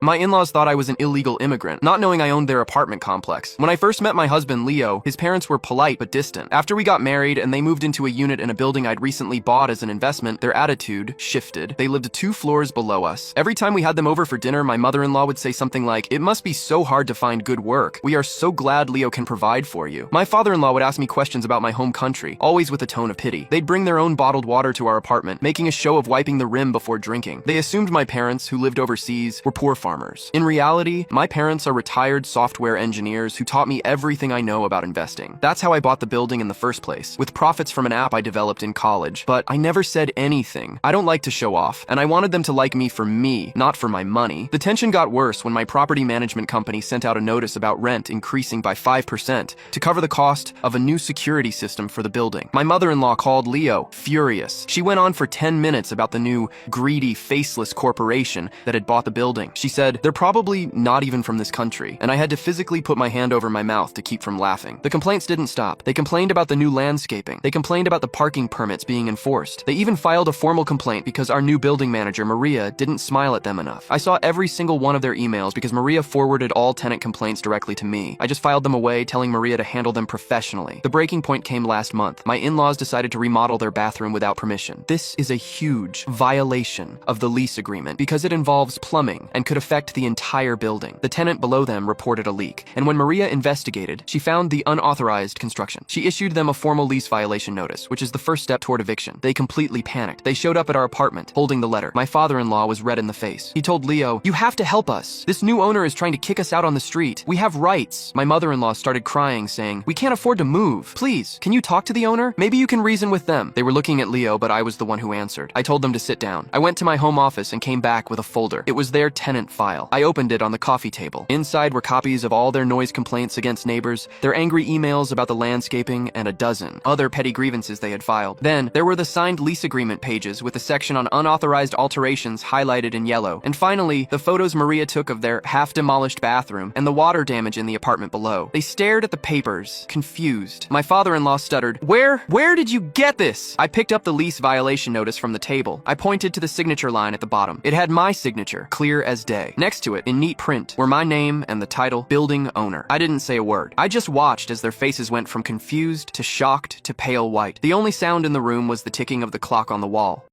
My in-laws thought I was an illegal immigrant, not knowing I owned their apartment complex. When I first met my husband, Leo, his parents were polite but distant. After we got married and they moved into a unit in a building I'd recently bought as an investment, their attitude shifted. They lived 2 floors below us. Every time we had them over for dinner, my mother-in-law would say something like, "It must be so hard to find good work. We are so glad Leo can provide for you." My father-in-law would ask me questions about my home country, always with a tone of pity. They'd bring their own bottled water to our apartment, making a show of wiping the rim before drinking. They assumed my parents, who lived overseas, were poor farmers. In reality, my parents are retired software engineers who taught me everything I know about investing. That's how I bought the building in the first place, with profits from an app I developed in college. But I never said anything. I don't like to show off, and I wanted them to like me for me, not for my money. The tension got worse when my property management company sent out a notice about rent increasing by 5% to cover the cost of a new security system for the building. My mother-in-law called Leo, furious. She went on for 10 minutes about the new, greedy, faceless corporation that had bought the building. She said, "They're probably not even from this country," and I had to physically put my hand over my mouth to keep from laughing. The complaints didn't stop. They complained about the new landscaping. They complained about the parking permits being enforced. They even filed a formal complaint because our new building manager, Maria, didn't smile at them enough. I saw every single one of their emails because Maria forwarded all tenant complaints directly to me. I just filed them away, telling Maria to handle them professionally. The breaking point came last month. My in-laws decided to remodel their bathroom without permission. This is a huge violation of the lease agreement because it involves plumbing and could affect the entire building. The tenant below them reported a leak, and when Maria investigated, she found the unauthorized construction. She issued them a formal lease violation notice, which is the first step toward eviction. They completely panicked. They showed up at our apartment, holding the letter. My father-in-law was red in the face. He told Leo, "You have to help us. This new owner is trying to kick us out on the street. We have rights." My mother-in-law started crying, saying, "We can't afford to move. Please, can you talk to the owner? Maybe you can reason with them." They were looking at Leo, but I was the one who answered. I told them to sit down. I went to my home office and came back with a folder. It was their tenant file. I opened it on the coffee table. Inside were copies of all their noise complaints against neighbors, their angry emails about the landscaping, and a dozen other petty grievances they had filed. Then, there were the signed lease agreement pages with a section on unauthorized alterations highlighted in yellow. And finally, the photos Maria took of their half-demolished bathroom and the water damage in the apartment below. They stared at the papers, confused. My father-in-law stuttered, Where did you get this?" I picked up the lease violation notice from the table. I pointed to the signature line at the bottom. It had my signature, clear as day. Next to it, in neat print, were my name and the title, Building Owner. I didn't say a word. I just watched as their faces went from confused to shocked to pale white. The only sound in the room was the ticking of the clock on the wall.